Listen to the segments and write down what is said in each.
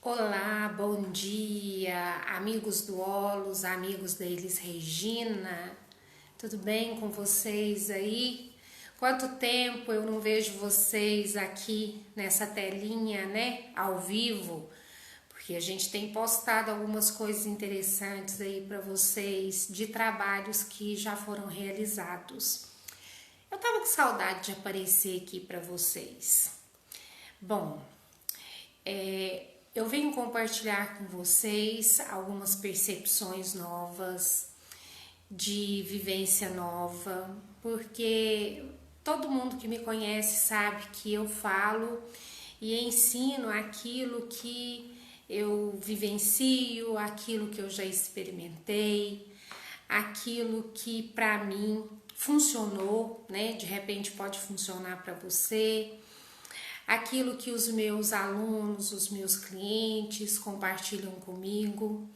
Olá, bom dia, amigos do Olos, amigos da Elis Regina, tudo bem com vocês aí? Quanto tempo eu não vejo vocês aqui nessa telinha, né, ao vivo, porque a gente tem postado algumas coisas interessantes aí para vocês de trabalhos que já foram realizados. Eu tava com saudade de aparecer aqui para vocês. Bom, eu venho compartilhar com vocês algumas percepções novas, de vivência nova, porque todo mundo que me conhece sabe que eu falo e ensino aquilo que eu vivencio, aquilo que eu já experimentei, aquilo que para mim funcionou, né? De repente pode funcionar para você. Aquilo que os meus alunos, os meus clientes compartilham comigo.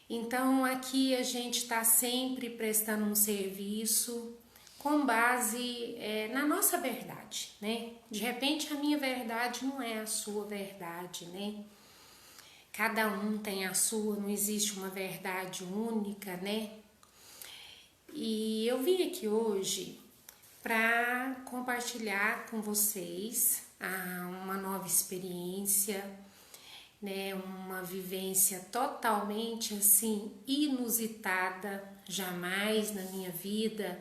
Então aqui a gente está sempre prestando um serviço com base na nossa verdade, né? De repente a minha verdade não é a sua verdade, né? Cada um tem a sua, não existe uma verdade única, né? E eu vim aqui hoje para compartilhar com vocês uma nova experiência, né, uma vivência totalmente assim inusitada, jamais na minha vida,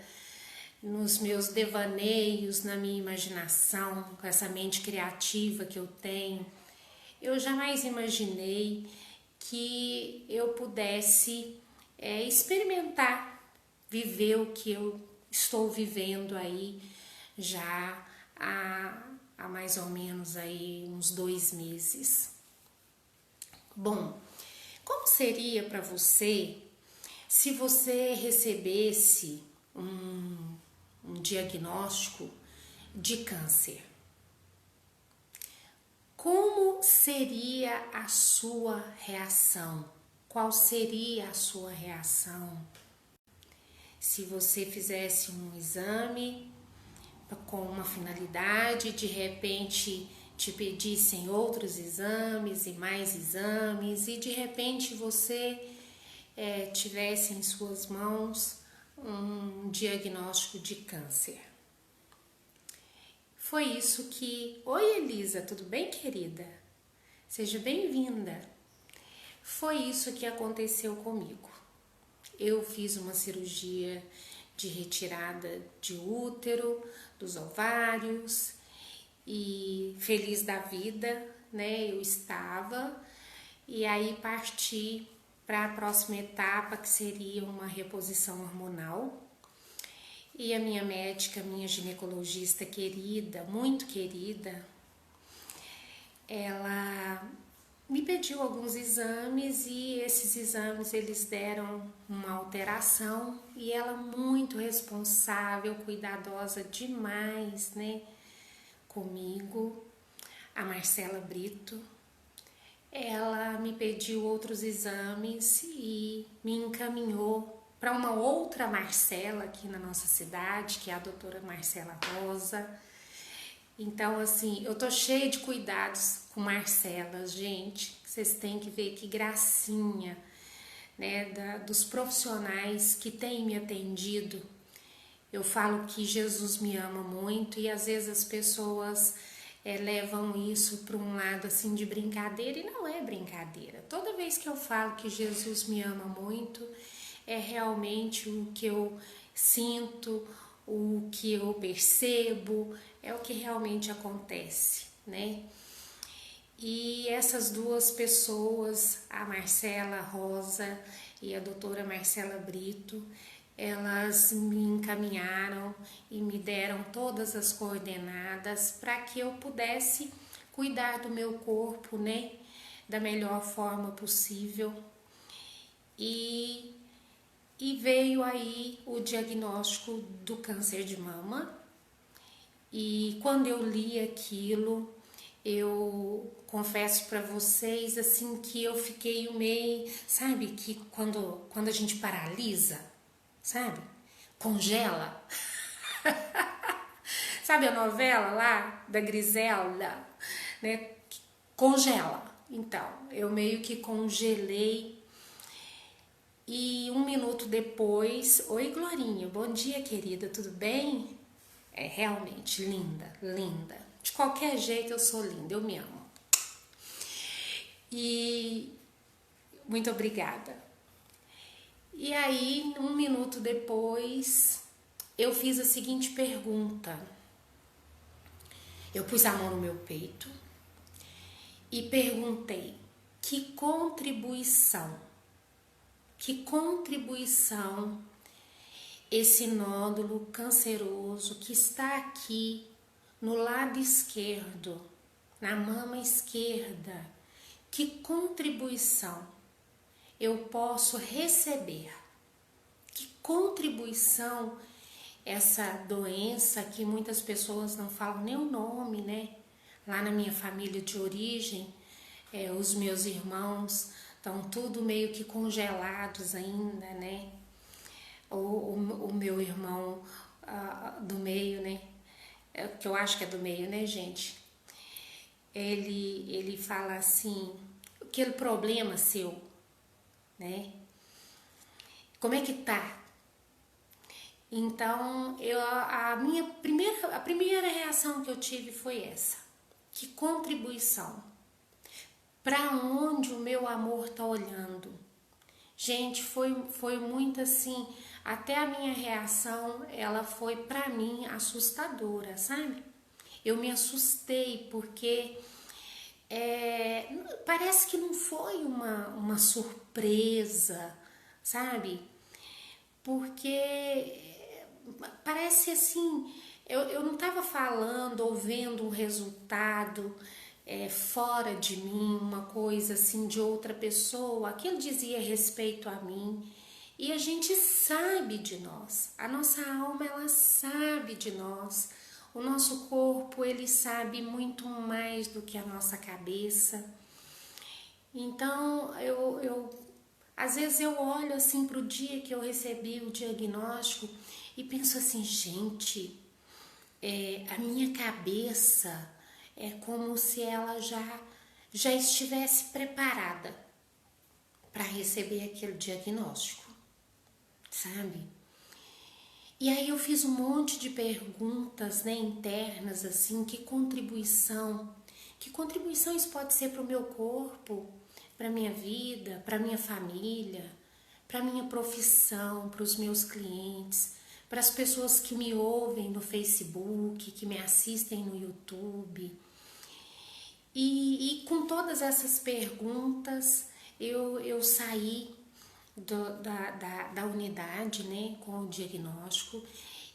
nos meus devaneios, na minha imaginação, com essa mente criativa que eu tenho, eu jamais imaginei que eu pudesse experimentar, viver o que eu estou vivendo aí já há mais ou menos aí uns 2 meses. Bom, como seria para você se você recebesse um diagnóstico de câncer? Como seria a sua reação? Qual seria a sua reação? Se você fizesse um exame com uma finalidade, de repente te pedissem outros exames e mais exames e de repente você tivesse em suas mãos um diagnóstico de câncer. Foi isso que... Oi Elisa, tudo bem, querida? Seja bem-vinda. Foi isso que aconteceu comigo. Eu fiz uma cirurgia de retirada de útero, dos ovários e feliz da vida, né? Eu estava e aí parti para a próxima etapa, que seria uma reposição hormonal. E a minha médica, minha ginecologista querida, muito querida, ela me pediu alguns exames e esses exames eles deram uma alteração e ela muito responsável, cuidadosa demais, né, comigo, a Marcela Brito. Ela me pediu outros exames e me encaminhou para uma outra Marcela aqui na nossa cidade, que é a doutora Marcela Rosa. Então, assim, eu tô cheia de cuidados com Marcela, gente. Vocês têm que ver que gracinha, né, dos profissionais que têm me atendido. Eu falo que Jesus me ama muito e às vezes as pessoas levam isso para um lado assim de brincadeira e não é brincadeira. Toda vez que eu falo que Jesus me ama muito, é realmente o que eu sinto, o que eu percebo, é o que realmente acontece, né? E essas duas pessoas, a Marcela Rosa e a doutora Marcela Brito, elas me encaminharam e me deram todas as coordenadas para que eu pudesse cuidar do meu corpo, né, da melhor forma possível. E veio aí o diagnóstico do câncer de mama. E quando eu li aquilo, eu confesso para vocês assim que eu fiquei meio, sabe, que quando a gente paralisa, sabe? Congela. Sabe a novela lá da Griselda, né? Congela. Então, eu meio que congelei e 1 minuto depois, oi Glorinha, bom dia querida, tudo bem? É realmente linda, linda. De qualquer jeito eu sou linda, eu me amo. E muito obrigada. E aí, 1 minuto depois, eu fiz a seguinte pergunta. Eu pus a mão no meu peito e perguntei: que contribuição esse nódulo canceroso que está aqui no lado esquerdo, na mama esquerda, que contribuição eu posso receber? Que contribuição essa doença que muitas pessoas não falam nem o nome, né? Lá na minha família de origem, os meus irmãos estão tudo meio que congelados ainda, né? O meu irmão do meio, né? Que eu acho que é do meio, né, gente? Ele fala assim, aquele problema seu, né? Como é que tá? Então, a primeira reação que eu tive foi essa. Que contribuição? Para onde o meu amor tá olhando? Gente, foi muito assim, até a minha reação, ela foi para mim assustadora, sabe? Eu me assustei porque parece que não foi uma surpresa, sabe? Porque parece assim, eu não estava falando ou vendo um resultado fora de mim, uma coisa assim de outra pessoa, aquilo dizia respeito a mim. E a gente sabe de nós, a nossa alma ela sabe de nós, o nosso corpo ele sabe muito mais do que a nossa cabeça. Então às vezes eu olho assim para o dia que eu recebi o diagnóstico e penso assim, gente, a minha cabeça é como se ela já estivesse preparada para receber aquele diagnóstico, sabe? E aí eu fiz um monte de perguntas, né, internas, assim, que contribuição isso pode ser para o meu corpo, para minha vida, para minha família, para minha profissão, para os meus clientes, para as pessoas que me ouvem no Facebook, que me assistem no YouTube. E com todas essas perguntas, eu saí da unidade, né, com o diagnóstico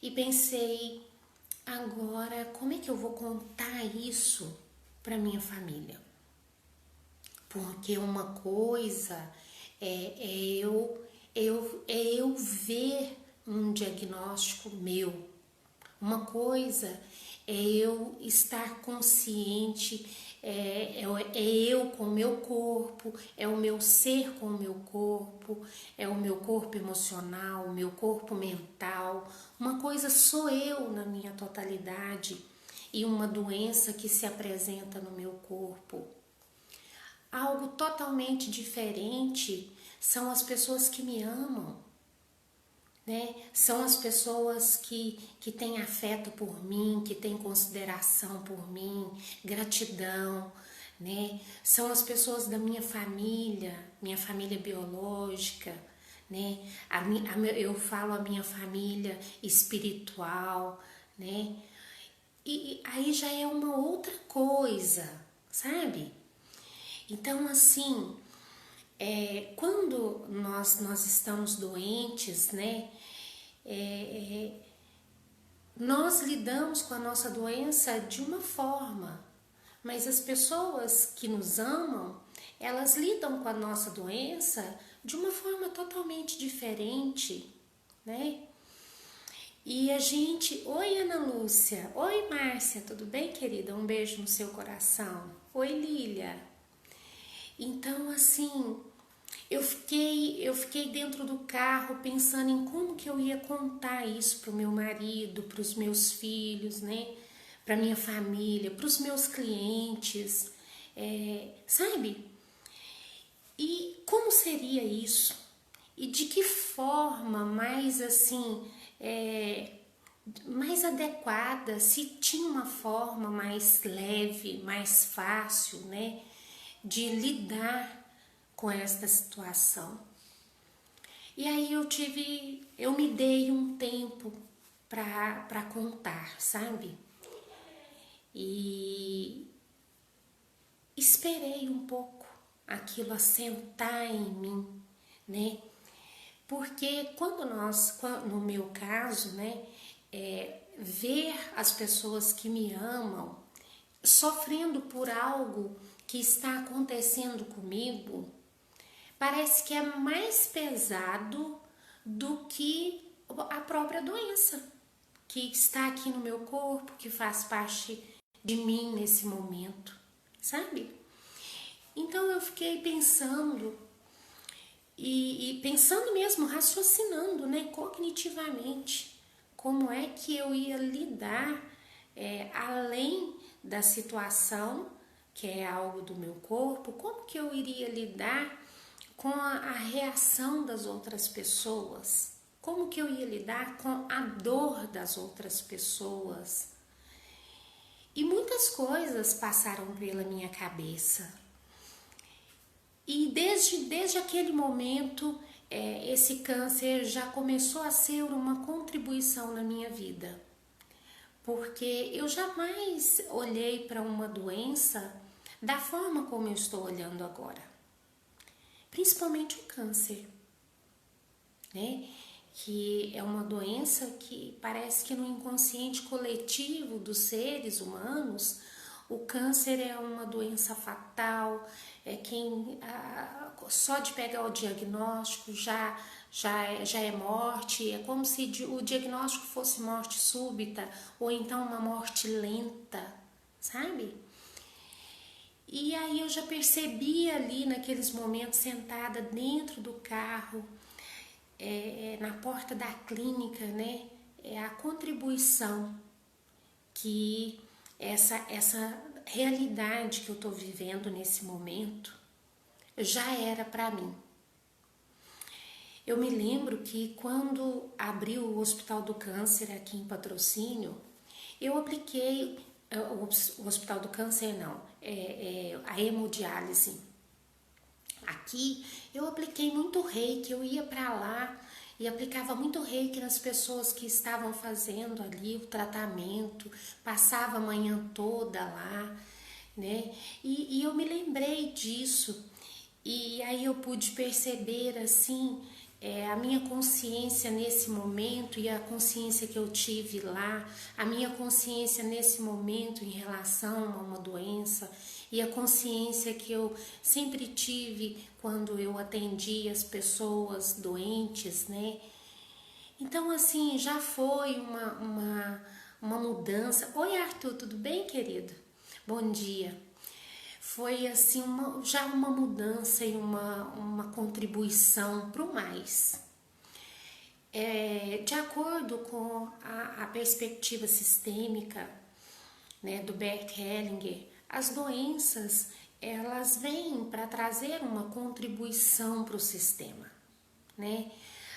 e pensei, agora como é que eu vou contar isso para minha família? Porque uma coisa é eu ver um diagnóstico meu, uma coisa é eu estar consciente, é eu com o meu corpo, é o meu ser com o meu corpo, é o meu corpo emocional, o meu corpo mental. Uma coisa sou eu na minha totalidade e uma doença que se apresenta no meu corpo. Algo totalmente diferente são as pessoas que me amam, né? São as pessoas que têm afeto por mim, que têm consideração por mim, gratidão, né? São as pessoas da minha família biológica, né? Eu falo a minha família espiritual, né? E aí já é uma outra coisa, sabe? Então, assim, quando nós estamos doentes, né, nós lidamos com a nossa doença de uma forma, mas as pessoas que nos amam, elas lidam com a nossa doença de uma forma totalmente diferente, né? E a gente... Oi, Ana Lúcia. Oi, Márcia. Tudo bem, querida? Um beijo no seu coração. Oi, Lília. Então, assim, eu fiquei dentro do carro pensando em como que eu ia contar isso pro meu marido, pros meus filhos, né? Pra minha família, pros meus clientes, sabe? E como seria isso? E de que forma mais assim, mais adequada, se tinha uma forma mais leve, mais fácil, né, de lidar com esta situação. E aí eu me dei um tempo para contar, sabe? E esperei um pouco aquilo assentar em mim, né? Porque no meu caso, né, ver as pessoas que me amam sofrendo por algo que está acontecendo comigo, parece que é mais pesado do que a própria doença que está aqui no meu corpo, que faz parte de mim nesse momento, sabe? Então eu fiquei pensando e pensando mesmo, raciocinando, né, cognitivamente, como é que eu ia lidar além da situação, que é algo do meu corpo, como que eu iria lidar com a reação das outras pessoas, como que eu ia lidar com a dor das outras pessoas. E muitas coisas passaram pela minha cabeça. E desde aquele momento, esse câncer já começou a ser uma contribuição na minha vida. Porque eu jamais olhei para uma doença da forma como eu estou olhando agora. Principalmente o câncer, né? Que é uma doença que parece que no inconsciente coletivo dos seres humanos, o câncer é uma doença fatal, só de pegar o diagnóstico já é morte, é como se o diagnóstico fosse morte súbita ou então uma morte lenta, sabe? E aí eu já percebi ali naqueles momentos sentada dentro do carro, na porta da clínica, né, a contribuição que essa realidade que eu estou vivendo nesse momento já era para mim. Eu me lembro que quando abriu o Hospital do Câncer aqui em Patrocínio, eu apliquei, o Hospital do Câncer não, a hemodiálise. Aqui eu apliquei muito reiki, eu ia para lá e aplicava muito reiki nas pessoas que estavam fazendo ali o tratamento, passava a manhã toda lá, né? E eu me lembrei disso e aí eu pude perceber assim a minha consciência nesse momento e a consciência que eu tive lá, a minha consciência nesse momento em relação a uma doença e a consciência que eu sempre tive quando eu atendi as pessoas doentes, né? Então, assim, já foi uma mudança. Oi, Arthur, tudo bem, querido? Bom dia. Foi, assim, já uma mudança e uma contribuição para o mais. De acordo com a perspectiva sistêmica, né, do Bert Hellinger, as doenças elas vêm para trazer uma contribuição para o sistema, né?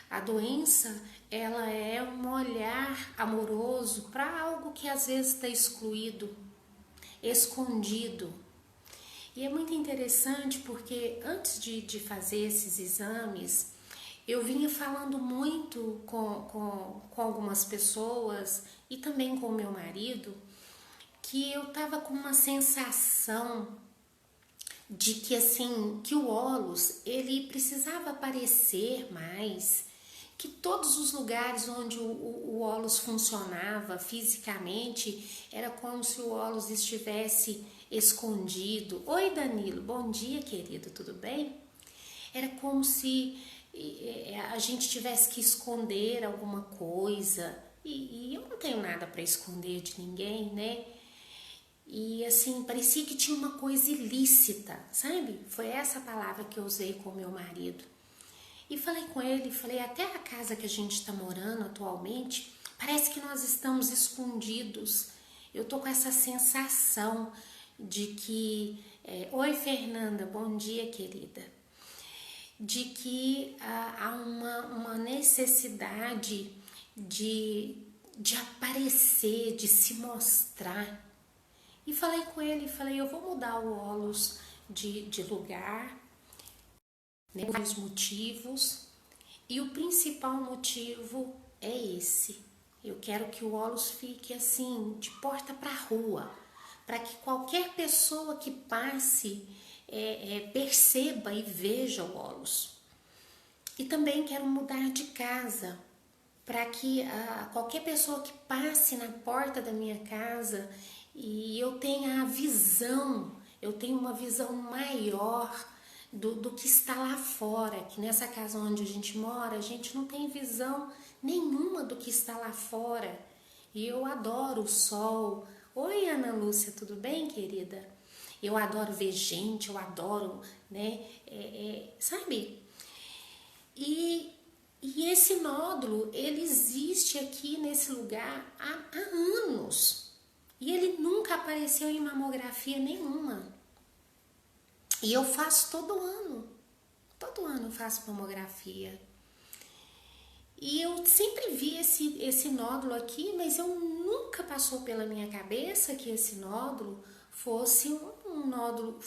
A doença ela é um olhar amoroso para algo que às vezes está excluído, escondido. E é muito interessante porque antes de fazer esses exames, eu vinha falando muito com algumas pessoas e também com o meu marido, que eu tava com uma sensação de que assim, que o ólos, ele precisava aparecer mais, que todos os lugares onde o ólos funcionava fisicamente, era como se o ólos estivesse escondido. Oi, Danilo, bom dia, querido, tudo bem? Era como se a gente tivesse que esconder alguma coisa, e eu não tenho nada para esconder de ninguém, né? E assim, parecia que tinha uma coisa ilícita, sabe? Foi essa palavra que eu usei com meu marido. E falei com ele, falei, até a casa que a gente está morando atualmente, parece que nós estamos escondidos. Eu tô com essa sensação de que... Oi, Fernanda, bom dia, querida. de que há uma necessidade de aparecer, de se mostrar. E falei com ele, falei, eu vou mudar o ólos de lugar, né, por vários motivos, e o principal motivo é esse. Eu quero que o ólos fique assim, de porta para rua, para que qualquer pessoa que passe perceba e veja o ólos. E também quero mudar de casa, para que qualquer pessoa que passe na porta da minha casa e eu tenha a visão, eu tenho uma visão maior do que está lá fora, que nessa casa onde a gente mora, a gente não tem visão nenhuma do que está lá fora. E eu adoro o sol. Oi, Ana Lúcia, tudo bem, querida? Eu adoro ver gente, eu adoro, né, sabe? E esse nódulo, ele existe aqui nesse lugar há anos. E ele nunca apareceu em mamografia nenhuma. E eu faço todo ano eu faço mamografia. E eu sempre vi esse nódulo aqui, mas eu nunca passou pela minha cabeça que esse nódulo fosse um nódulo.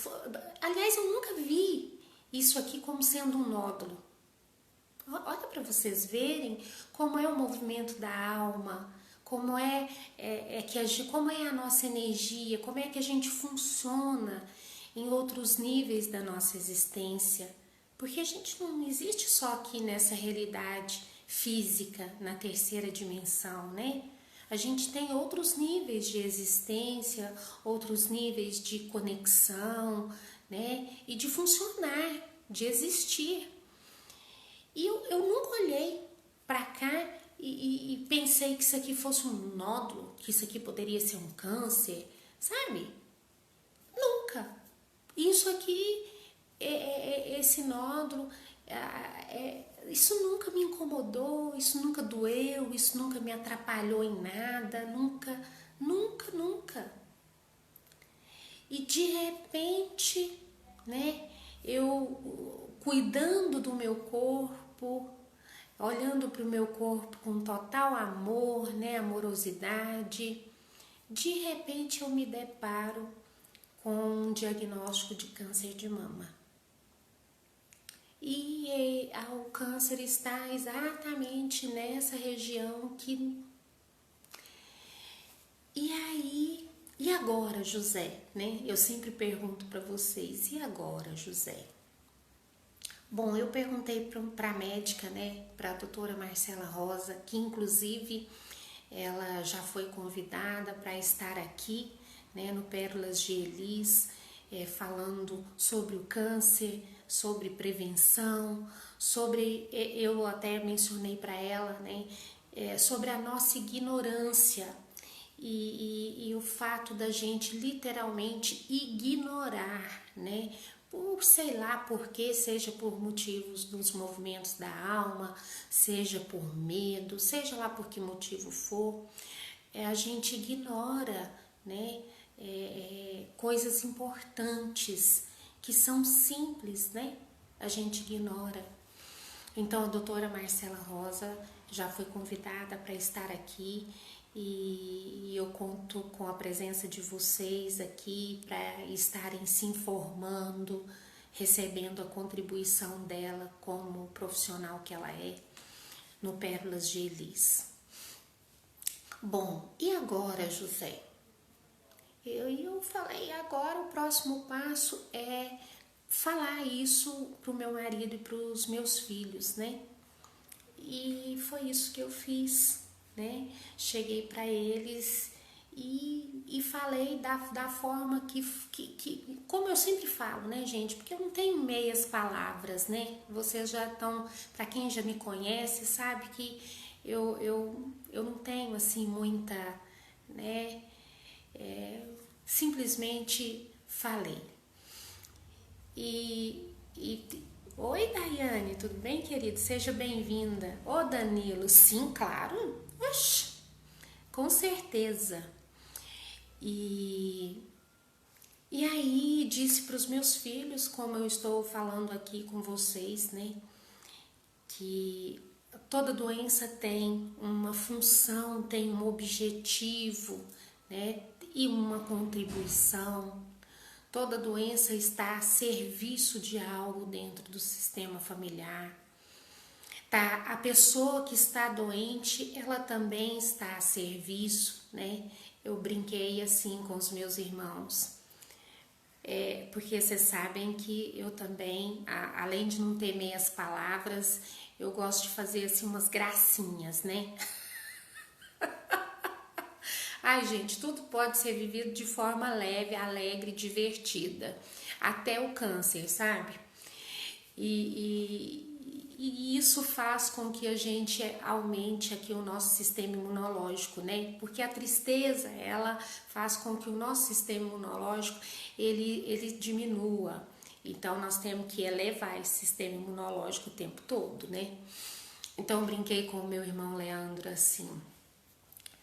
Aliás, eu nunca vi isso aqui como sendo um nódulo. Olha para vocês verem como é o movimento da alma, como como é a nossa energia, como é que a gente funciona em outros níveis da nossa existência. Porque a gente não existe só aqui nessa realidade física, na terceira dimensão, né? A gente tem outros níveis de existência, outros níveis de conexão, né? E de funcionar, de existir. E eu nunca olhei para cá e pensei que isso aqui fosse um nódulo, que isso aqui poderia ser um câncer, sabe? Nunca. Isso aqui, esse nódulo, isso nunca me incomodou, isso nunca doeu, isso nunca me atrapalhou em nada, nunca, nunca, nunca. E de repente, né, eu cuidando do meu corpo, olhando para o meu corpo com total amor, né, amorosidade, de repente eu me deparo com um diagnóstico de câncer de mama. E o câncer está exatamente nessa região que... E aí, e agora, José? Né? Eu sempre pergunto para vocês, e agora, José? Bom, eu perguntei para a médica, né, para a doutora Marcela Rosa, que inclusive ela já foi convidada para estar aqui, né, no Pérolas de Elis, falando sobre o câncer, sobre prevenção, sobre, eu até mencionei para ela, né, sobre a nossa ignorância e o fato da gente literalmente ignorar, né, por sei lá por quê, seja por motivos dos movimentos da alma, seja por medo, seja lá por que motivo for, a gente ignora, né, coisas importantes que são simples, né, a gente ignora. Então a doutora Marcela Rosa já foi convidada para estar aqui e eu conto com a presença de vocês aqui para estarem se informando, recebendo a contribuição dela como profissional que ela é no Pérolas de Elis. Bom, e agora, José? Eu falei, agora o próximo passo é falar isso pro meu marido e pros meus filhos, né? E foi isso que eu fiz, né? Cheguei para eles e falei da forma que como eu sempre falo, né, gente? Porque eu não tenho meias palavras, né? Vocês já estão, para quem já me conhece, sabe que eu não tenho assim muita, né? Simplesmente falei. Oi, Daiane, tudo bem, querido? Seja bem-vinda. Ô, Danilo, sim, claro. Oxi, com certeza. E E aí disse para os meus filhos, como eu estou falando aqui com vocês, né, que toda doença tem uma função, tem um objetivo, né, e uma contribuição. Toda doença está a serviço de algo dentro do sistema familiar. Tá? A pessoa que está doente, ela também está a serviço, né? Eu brinquei assim com os meus irmãos. Porque vocês sabem que eu também, além de não ter meias palavras, eu gosto de fazer assim umas gracinhas, né? Ai, gente, tudo pode ser vivido de forma leve, alegre, divertida. Até o câncer, sabe? E isso faz com que a gente aumente aqui o nosso sistema imunológico, né? Porque a tristeza, ela faz com que o nosso sistema imunológico, ele diminua. Então, nós temos que elevar esse sistema imunológico o tempo todo, né? Então, eu brinquei com o meu irmão Leandro assim.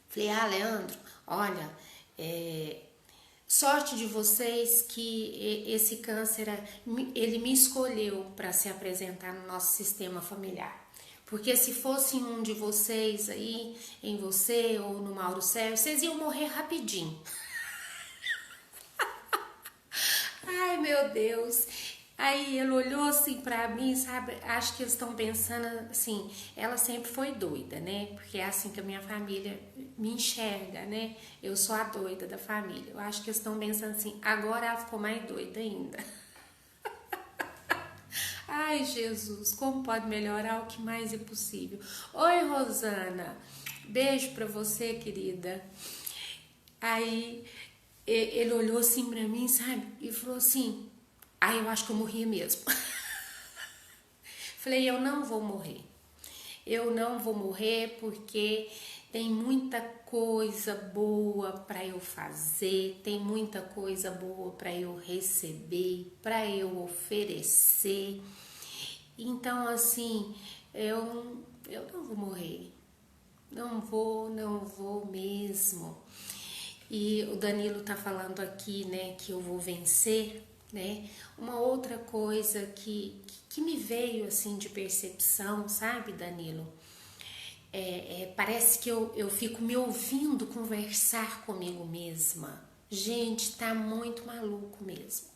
Falei, Leandro, olha, sorte de vocês que esse câncer, ele me escolheu para se apresentar no nosso sistema familiar. Porque se fosse um de vocês aí, em você ou no Mauro Sérgio, vocês iam morrer rapidinho. Ai, meu Deus. Aí ele olhou assim pra mim, sabe? Acho que eles estão pensando assim, ela sempre foi doida, né? Porque é assim que a minha família me enxerga, né? Eu sou a doida da família. Eu acho que eles estão pensando assim, agora ela ficou mais doida ainda. Ai, Jesus, como pode melhorar o que mais é possível? Oi, Rosana. Beijo pra você, querida. Aí ele olhou assim pra mim, sabe? E falou assim, eu acho que eu morri mesmo. Falei, eu não vou morrer. Eu não vou morrer porque tem muita coisa boa para eu fazer, tem muita coisa boa para eu receber, para eu oferecer. Então, assim, eu não vou morrer. Não vou mesmo. E o Danilo tá falando aqui, né, que eu vou vencer, né? Uma outra coisa que me veio, assim, de percepção, sabe, Danilo? Parece que eu fico me ouvindo conversar comigo mesma. Gente, tá muito maluco mesmo.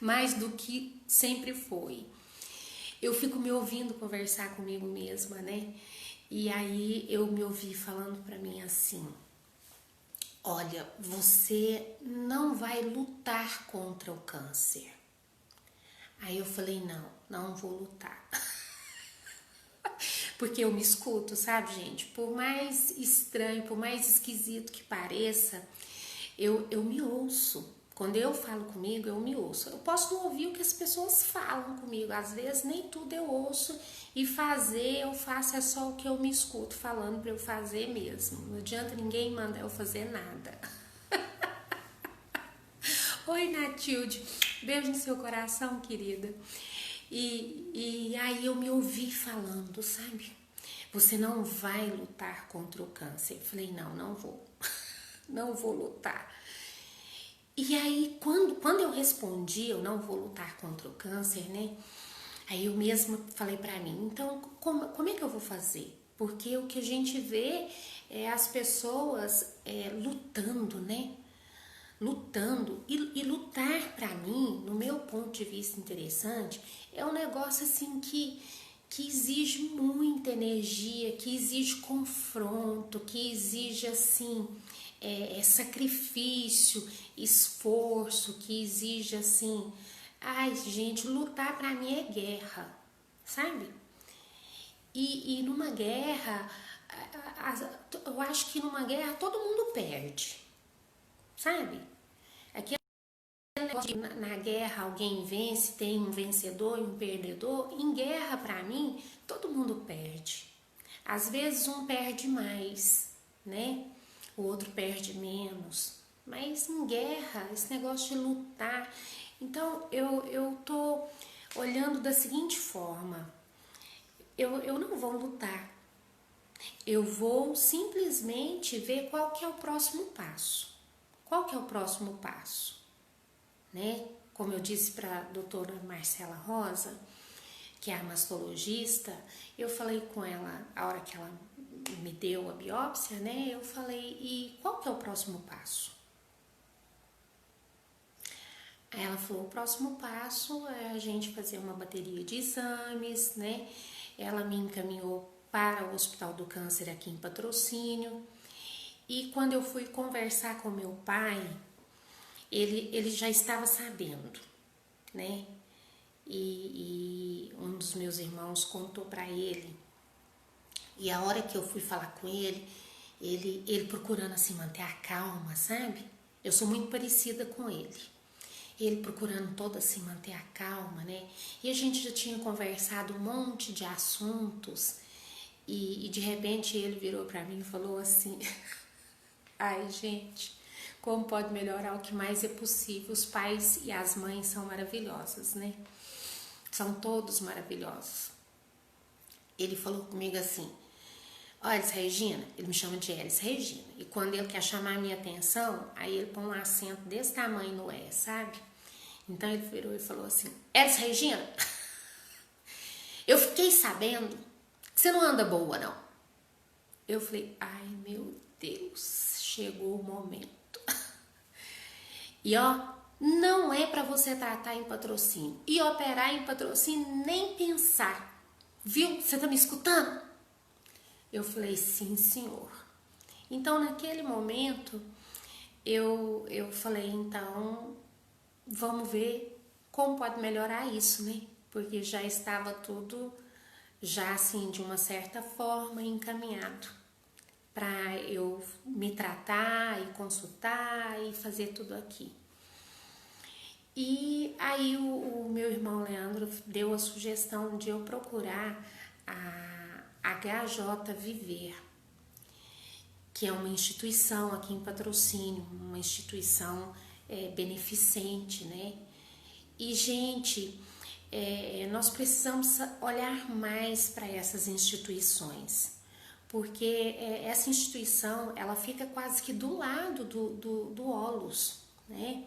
Mais do que sempre foi. Eu fico me ouvindo conversar comigo mesma, né? E aí eu me ouvi falando pra mim assim: olha, você não vai lutar contra o câncer. Aí eu falei, não vou lutar. Porque eu me escuto, sabe, gente? Por mais estranho, por mais esquisito que pareça, eu me ouço. Quando eu falo comigo, eu me ouço. Eu posso não ouvir o que as pessoas falam comigo. Às vezes, nem tudo eu ouço. E fazer, eu faço é só o que eu me escuto falando pra eu fazer mesmo. Não adianta ninguém mandar eu fazer nada. Oi, Natilde. Beijo no seu coração, querida. E aí eu me ouvi falando, sabe? Você não vai lutar contra o câncer. Eu falei, não vou. Não vou lutar. E aí, quando eu respondi, eu não vou lutar contra o câncer, né? Aí eu mesma falei pra mim, então como é que eu vou fazer? Porque o que a gente vê é as pessoas lutando, né? Lutando. E lutar pra mim, no meu ponto de vista interessante, é um negócio assim que exige muita energia, que exige confronto, que exige assim sacrifício, esforço, que exige assim, ai gente, lutar pra mim é guerra, sabe? E numa guerra, eu acho que numa guerra todo mundo perde, sabe? Aquele negócio de na guerra alguém vence, tem um vencedor e um perdedor. Em guerra, pra mim, todo mundo perde. Às vezes um perde mais, né? O outro perde menos. Mas em guerra, esse negócio de lutar. Então eu tô olhando da seguinte forma: eu não vou lutar. Eu vou simplesmente ver qual que é o próximo passo. Qual que é o próximo passo? né? Como eu disse para a doutora Marcela Rosa, que é a mastologista, eu falei com ela, a hora que ela me deu a biópsia, né? Eu falei, e qual que é o próximo passo? Aí ela falou, o próximo passo é a gente fazer uma bateria de exames, né? Ela me encaminhou para o Hospital do Câncer aqui em Patrocínio. E quando eu fui conversar com meu pai, ele já estava sabendo, né? E um dos meus irmãos contou para ele. E a hora que eu fui falar com ele procurando assim manter a calma, sabe? Eu sou muito parecida com ele. Ele procurando todo assim manter a calma, né? E a gente já tinha conversado um monte de assuntos e de repente ele virou para mim e falou assim: ai, gente, como pode melhorar o que mais é possível? Os pais e as mães são maravilhosos, né? São todos maravilhosos. Ele falou comigo assim: olha, Elis Regina, ele me chama de Elis Regina. E quando ele quer chamar a minha atenção, aí ele põe um acento desse tamanho no E, sabe? Então ele virou e falou assim: Elis Regina, eu fiquei sabendo que você não anda boa, não. Eu falei: ai, meu Deus, chegou o momento. E ó, não é pra você tratar em Patrocínio. E operar em Patrocínio, nem pensar. Viu? Você tá me escutando? Eu falei: sim, senhor. Então, naquele momento, eu falei: então, vamos ver como pode melhorar isso, né? Porque já estava tudo, já assim, de uma certa forma, encaminhado para eu me tratar e consultar e fazer tudo aqui. E aí o meu irmão Leandro deu a sugestão de eu procurar a HJ Viver, que é uma instituição aqui em Patrocínio, uma instituição beneficente, né? E, gente, nós precisamos olhar mais para essas instituições, porque essa instituição, ela fica quase que do lado do Olus, né?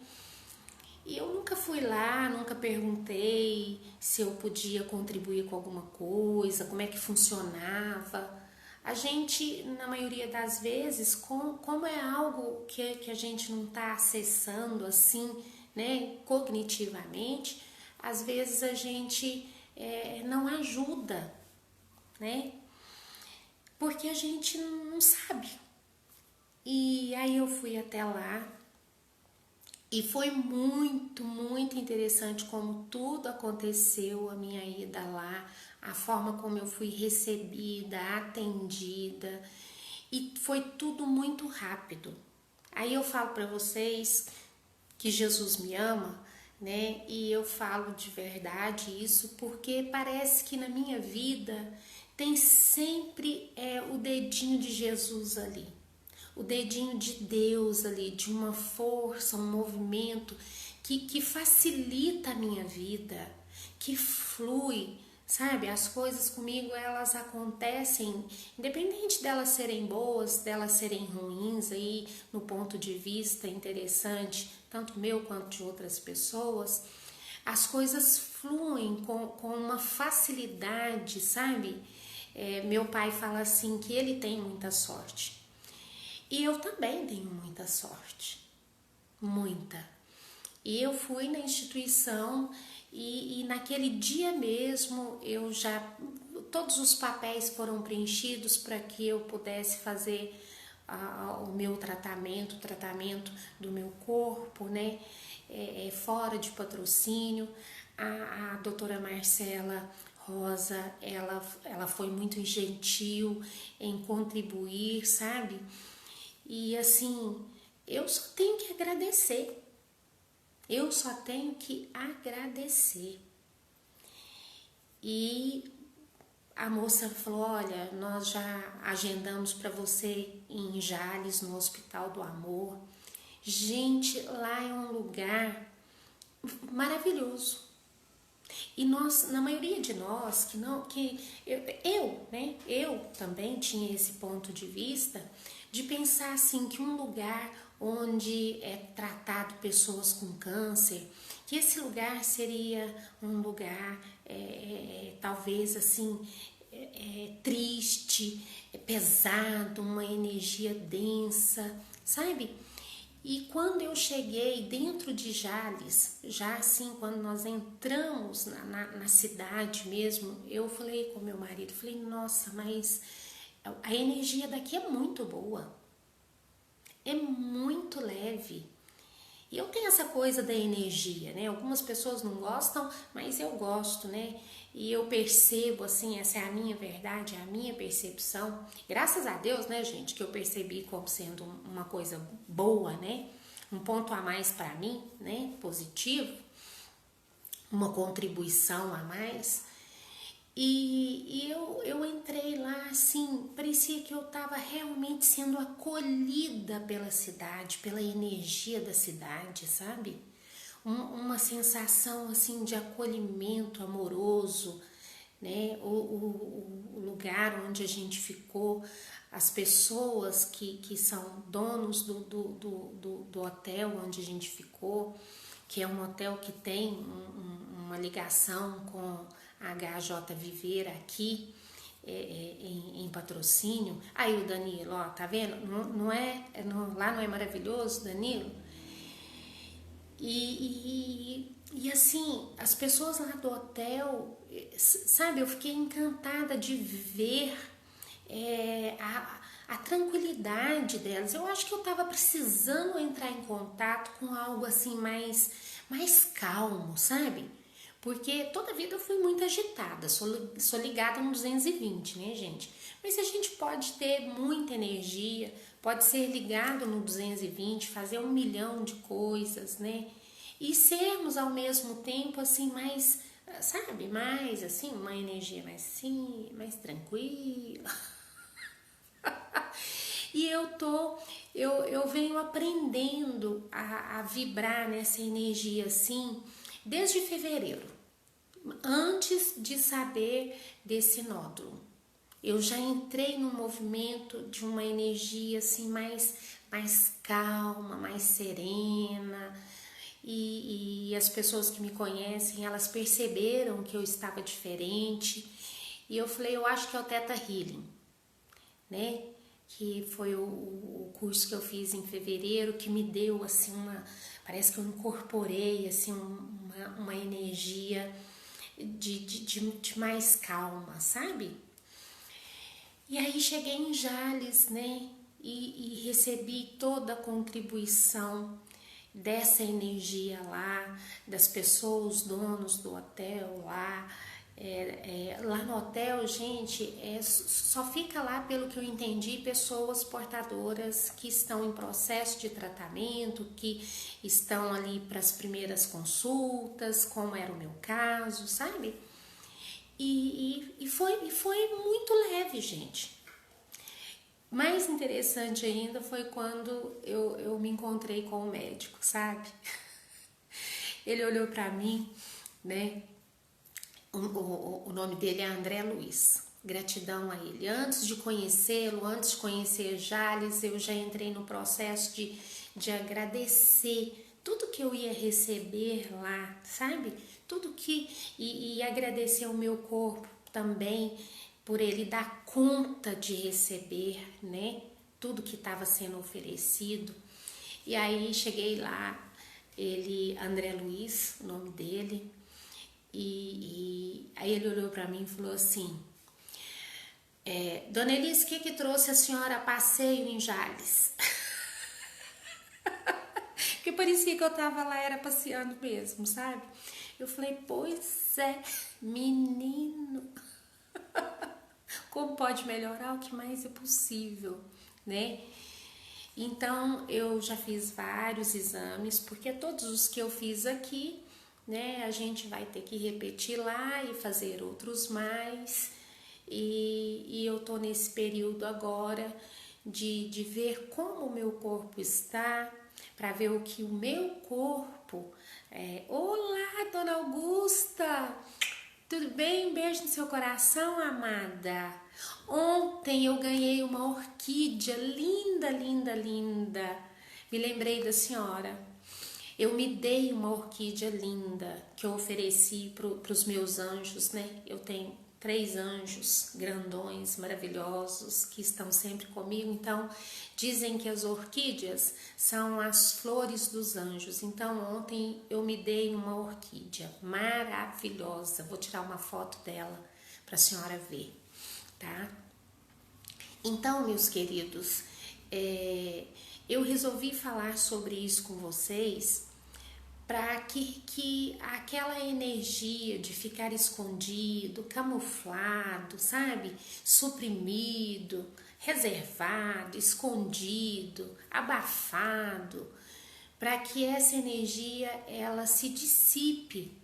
E eu nunca fui lá, nunca perguntei se eu podia contribuir com alguma coisa, como é que funcionava. A gente, na maioria das vezes, como é algo que a gente não está acessando assim, né, cognitivamente, às vezes a gente não ajuda, né? Porque a gente não sabe. E aí eu fui até lá e foi muito, muito interessante como tudo aconteceu, a minha ida lá, a forma como eu fui recebida, atendida, e foi tudo muito rápido. Aí eu falo para vocês que Jesus me ama, né? E eu falo de verdade isso porque parece que na minha vida tem sempre o dedinho de Jesus ali, o dedinho de Deus ali, de uma força, um movimento que facilita a minha vida, que flui, sabe? As coisas comigo, elas acontecem, independente delas serem boas, delas serem ruins, aí no ponto de vista interessante, tanto meu quanto de outras pessoas, as coisas fluem com uma facilidade, sabe? Meu pai fala assim que ele tem muita sorte. E eu também tenho muita sorte, muita. E eu fui na instituição e naquele dia mesmo todos os papéis foram preenchidos para que eu pudesse fazer o meu tratamento, o tratamento do meu corpo, né? Fora de Patrocínio. A doutora Marcela Rosa, ela foi muito gentil em contribuir, sabe? E assim, eu só tenho que agradecer. Eu só tenho que agradecer. E a moça falou: olha, nós já agendamos para você em Jales, no Hospital do Amor. Gente, lá é um lugar maravilhoso. E nós, na maioria de nós, eu também tinha esse ponto de vista de pensar assim que um lugar onde é tratado pessoas com câncer, que esse lugar seria um lugar talvez assim triste, pesado, uma energia densa, sabe? E quando eu cheguei dentro de Jales, já assim, quando nós entramos na cidade mesmo, eu falei com meu marido, falei, nossa, mas a energia daqui é muito boa, é muito leve. E eu tenho essa coisa da energia, né? Algumas pessoas não gostam, mas eu gosto, né? E eu percebo, assim, essa é a minha verdade, é a minha percepção. Graças a Deus, né, gente, que eu percebi como sendo uma coisa boa, né? Um ponto a mais para mim, né? Positivo, uma contribuição a mais. E eu entrei lá, assim, parecia que eu estava realmente sendo acolhida pela cidade, pela energia da cidade, sabe? Uma sensação, assim, de acolhimento amoroso, né? O lugar onde a gente ficou, as pessoas que são donos do hotel onde a gente ficou, que é um hotel que tem uma ligação com a HJ Viver aqui em Patrocínio. Aí o Danilo, ó, tá vendo? Lá não é maravilhoso, Danilo? E assim, as pessoas lá do hotel, sabe, eu fiquei encantada de ver a tranquilidade delas. Eu acho que eu estava precisando entrar em contato com algo assim mais calmo, sabe? Porque toda a vida eu fui muito agitada, sou ligada no 220, né, gente? Mas a gente pode ter muita energia, pode ser ligado no 220, fazer 1 milhão de coisas, né? E sermos ao mesmo tempo assim mais, sabe, mais assim, uma energia mais assim, mais tranquila. E eu venho aprendendo a vibrar nessa energia assim desde fevereiro, antes de saber desse nódulo. Eu já entrei num movimento de uma energia assim mais calma, mais serena. E as pessoas que me conhecem, elas perceberam que eu estava diferente. E eu falei, eu acho que é o Theta Healing, né? Que foi o curso que eu fiz em fevereiro, que me deu assim parece que eu incorporei assim uma energia de mais calma, sabe? E aí cheguei em Jales, né? E recebi toda a contribuição dessa energia lá, das pessoas, os donos do hotel lá. Lá no hotel, gente, só fica lá, pelo que eu entendi, pessoas portadoras que estão em processo de tratamento, que estão ali para as primeiras consultas, como era o meu caso, sabe? E foi muito leve, gente. Mais interessante ainda foi quando eu me encontrei com o médico, sabe? Ele olhou para mim, né? O nome dele é André Luiz. Gratidão a ele. Antes de conhecê-lo, antes de conhecer Jales, eu já entrei no processo de agradecer tudo que eu ia receber lá, sabe? Tudo que... E agradecer o meu corpo também, por ele dar conta de receber, né? Tudo que estava sendo oferecido. E aí cheguei lá, André Luiz, o nome dele, e aí ele olhou para mim e falou assim, Dona Elis, o que trouxe a senhora a passeio em Jales? Porque parecia que eu tava lá, era passeando mesmo, sabe? Eu falei, pois é, menino, como pode melhorar o que mais é possível, né? Então, eu já fiz vários exames, porque todos os que eu fiz aqui, né, a gente vai ter que repetir lá e fazer outros mais. E eu tô nesse período agora de ver como o meu corpo está, para ver o que o meu corpo... Olá, Dona Augusta! Tudo bem? Um beijo no seu coração, amada. Ontem eu ganhei uma orquídea linda, linda, linda. Me lembrei da senhora. Eu me dei uma orquídea linda que eu ofereci para os meus anjos, né? Eu tenho 3 anjos grandões, maravilhosos, que estão sempre comigo. Então, dizem que as orquídeas são as flores dos anjos. Então, ontem eu me dei uma orquídea maravilhosa. Vou tirar uma foto dela para a senhora ver, tá? Então, meus queridos, eu resolvi falar sobre isso com vocês para que aquela energia de ficar escondido, camuflado, sabe? Suprimido, reservado, escondido, abafado, para que essa energia ela se dissipe,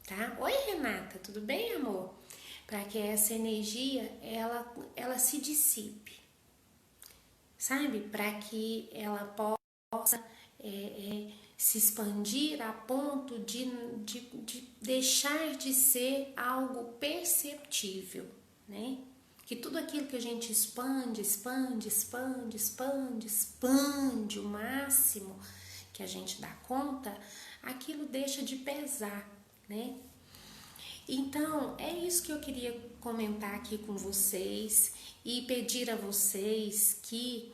tá? Oi, Renata, tudo bem, amor? Para que essa energia ela se dissipe, sabe? Para que ela possa se expandir a ponto de deixar de ser algo perceptível, né? Que tudo aquilo que a gente expande o máximo que a gente dá conta, aquilo deixa de pesar, né? Então, é isso que eu queria comentar aqui com vocês e pedir a vocês que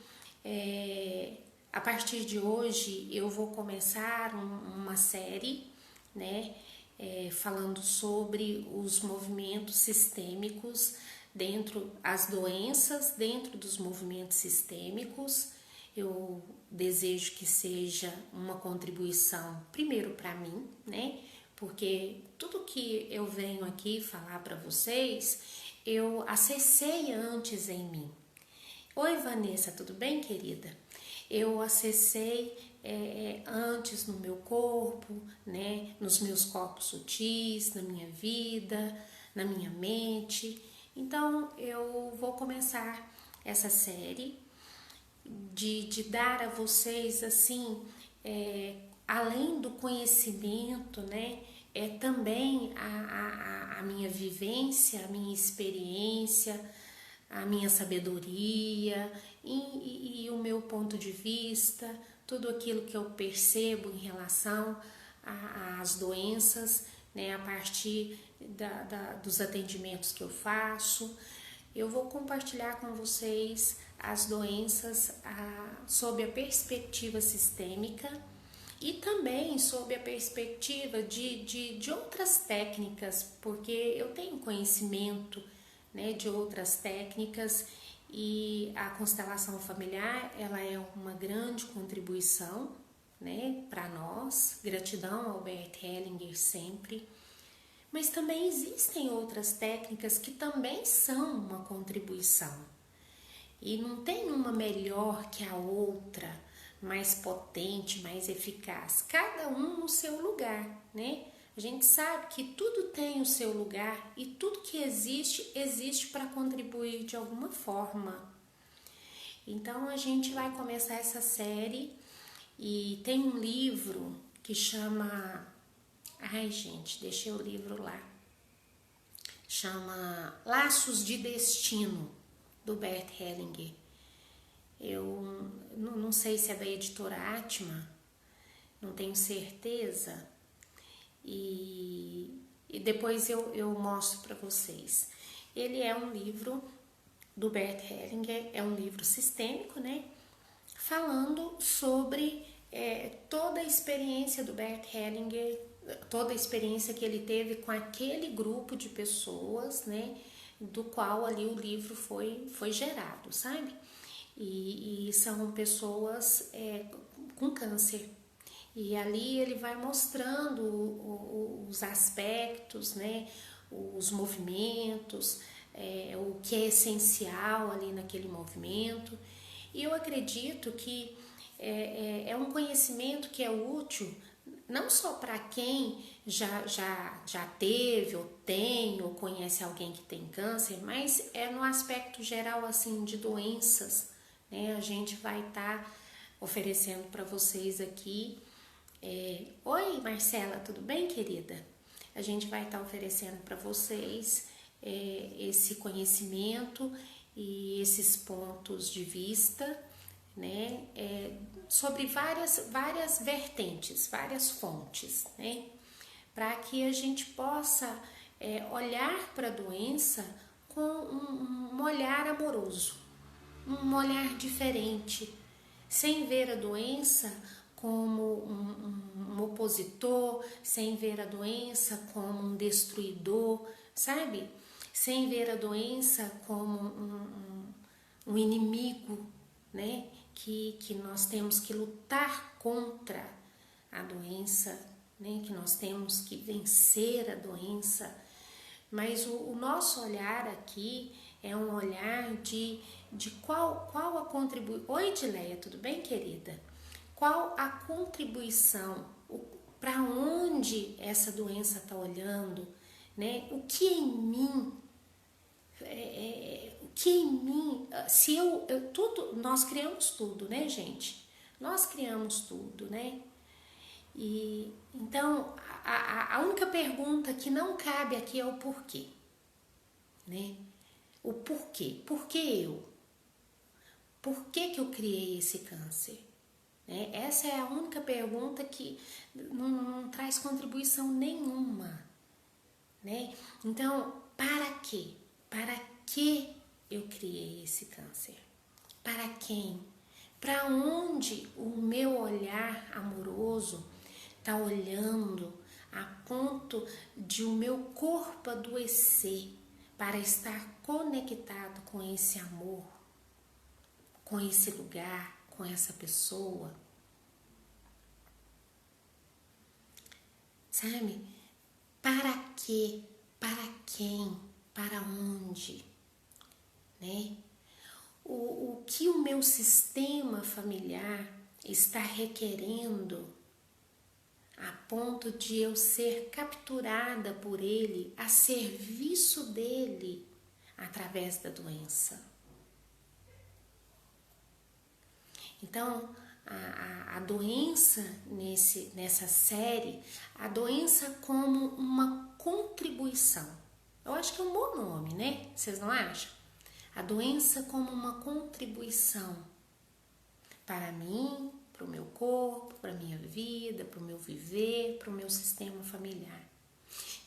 a partir de hoje eu vou começar uma série, né, falando sobre os movimentos sistêmicos as doenças dentro dos movimentos sistêmicos. Eu desejo que seja uma contribuição primeiro para mim, né, porque tudo que eu venho aqui falar para vocês, eu acessei antes em mim. Oi, Vanessa, tudo bem, querida? Eu acessei antes no meu corpo, né, nos meus corpos sutis, na minha vida, na minha mente. Então, eu vou começar essa série de dar a vocês, assim, além do conhecimento, né, também a minha vivência, a minha experiência, a minha sabedoria e o meu ponto de vista, tudo aquilo que eu percebo em relação às doenças, né, a partir dos atendimentos que eu faço. Eu vou compartilhar com vocês as doenças sob a perspectiva sistêmica e também sob a perspectiva de outras técnicas, porque eu tenho conhecimento, né, de outras técnicas, e a constelação familiar ela é uma grande contribuição, né, para nós. Gratidão ao Bert Hellinger sempre. Mas também existem outras técnicas que também são uma contribuição. E não tem uma melhor que a outra, mais potente, mais eficaz. Cada um no seu lugar, né? A gente sabe que tudo tem o seu lugar e tudo que existe para contribuir de alguma forma. Então a gente vai começar essa série e tem um livro que chama... Ai, gente, deixei o livro lá. Chama Laços de Destino, do Bert Hellinger. Eu não sei se é da editora Atma, não tenho certeza. E depois eu mostro para vocês. Ele é um livro do Bert Hellinger, é um livro sistêmico, né? Falando sobre toda a experiência do Bert Hellinger, toda a experiência que ele teve com aquele grupo de pessoas, né? Do qual ali o livro foi gerado, sabe? E são pessoas com câncer. E ali ele vai mostrando os aspectos, né, os movimentos, o que é essencial ali naquele movimento. E eu acredito que é um conhecimento que é útil não só para quem já teve ou tem ou conhece alguém que tem câncer, mas no aspecto geral assim de doenças, né? A gente vai estar oferecendo para vocês aqui. Oi, Marcela, tudo bem, querida? A gente vai estar oferecendo para vocês esse conhecimento e esses pontos de vista né, sobre várias vertentes, várias fontes, né, para que a gente possa olhar para a doença com um olhar amoroso, um olhar diferente, sem ver a doença como um opositor, sem ver a doença como um destruidor, sabe? Sem ver a doença como um inimigo, né? Que nós temos que lutar contra a doença, né? Que nós temos que vencer a doença. Mas o nosso olhar aqui é um olhar de qual a contribuição. Oi, Edileia, tudo bem, querida? Qual a contribuição, para onde essa doença está olhando, né? O que em mim, se tudo, nós criamos tudo, né, gente? Nós criamos tudo, né? E então a única pergunta que não cabe aqui é o porquê, né? O porquê? Por que eu? Por que eu criei esse câncer? Né? Essa é a única pergunta que não traz contribuição nenhuma, né? Então, para quê? Para que eu criei esse câncer? Para quem? Para onde o meu olhar amoroso está olhando a ponto de o meu corpo adoecer para estar conectado com esse amor, com esse lugar, com essa pessoa? Sabe? Para quê? Para quem? Para onde? Né? O que o meu sistema familiar está requerendo a ponto de eu ser capturada por ele, a serviço dele, através da doença. Então, a doença nessa série, a doença como uma contribuição. Eu acho que é um bom nome, né? Vocês não acham? A doença como uma contribuição para mim, para o meu corpo, para a minha vida, para o meu viver, para o meu sistema familiar.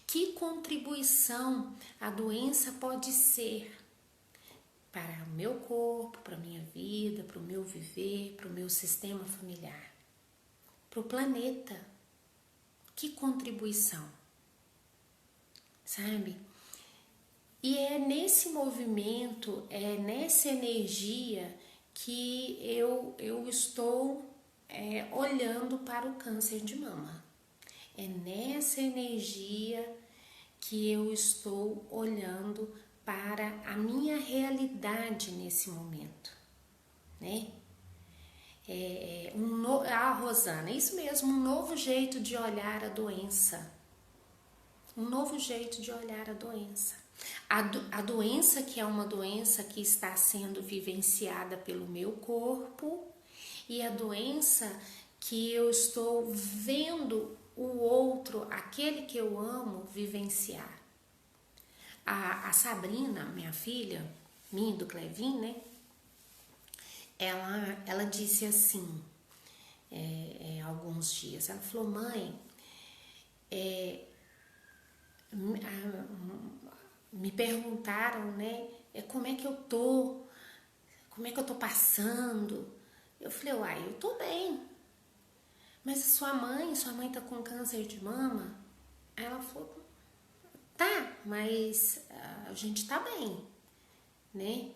Que contribuição a doença pode ser para o meu corpo, para a minha vida, para o meu viver, para o meu sistema familiar, para o planeta? Que contribuição, sabe? E é nesse movimento, é nessa energia que eu estou olhando para o câncer de mama. É nessa energia que eu estou olhando para a minha realidade nesse momento, né? Rosana, isso mesmo, um novo jeito de olhar a doença. Um novo jeito de olhar a doença. A doença que é uma doença que está sendo vivenciada pelo meu corpo e a doença que eu estou vendo o outro, aquele que eu amo, vivenciar. A Sabrina, minha filha, minha do Clevin, né? Ela disse assim, alguns dias, ela falou: mãe, me perguntaram, né, como é que eu tô passando. Eu falei: uai, eu tô bem. Mas sua mãe tá com câncer de mama? Aí ela falou: tá, mas a gente tá bem, né?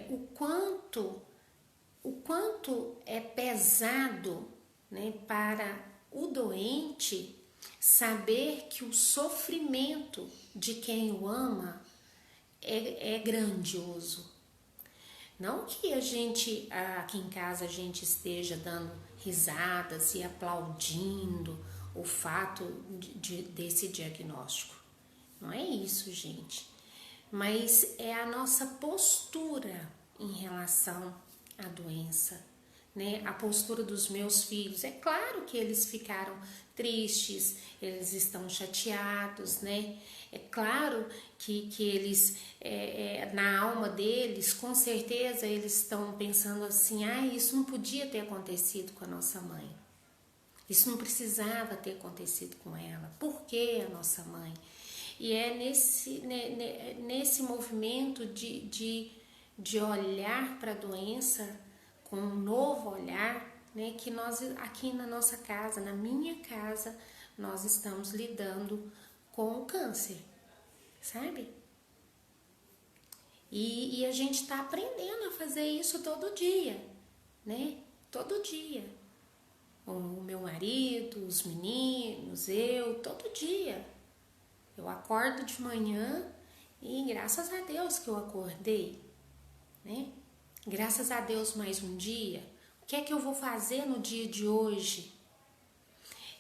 O quanto é pesado, né, para o doente saber que o sofrimento de quem o ama é grandioso. Não que a gente, aqui em casa, a gente esteja dando risadas e aplaudindo o fato desse diagnóstico. Não é isso, gente. Mas é a nossa postura em relação à doença, né, a postura dos meus filhos. É claro que eles ficaram tristes, eles estão chateados, né? É claro que eles, na alma deles, com certeza eles estão pensando assim, isso não podia ter acontecido com a nossa mãe. Isso não precisava ter acontecido com ela. Por que a nossa mãe? E é nesse movimento de olhar para a doença com um novo olhar, né, que nós aqui na nossa casa, na minha casa, nós estamos lidando com o câncer, sabe? E a gente está aprendendo a fazer isso todo dia, né? Todo dia. O meu marido, os meninos, eu, todo dia. Eu acordo de manhã e graças a Deus que eu acordei, né? Graças a Deus mais um dia. O que é que eu vou fazer no dia de hoje?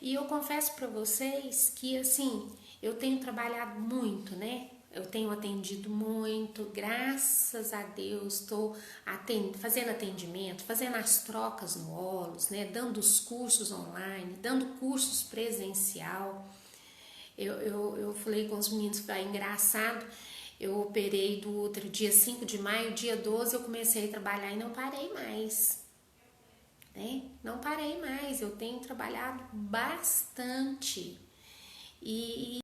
E eu confesso para vocês que, assim, eu tenho trabalhado muito, né? Eu tenho atendido muito, graças a Deus, estou fazendo atendimento, fazendo as trocas no Olos, né? Dando os cursos online, dando cursos presencial. Eu falei com os meninos, é engraçado, eu operei do outro dia 5 de maio, dia 12 eu comecei a trabalhar e não parei mais, né? Não parei mais, eu tenho trabalhado bastante. E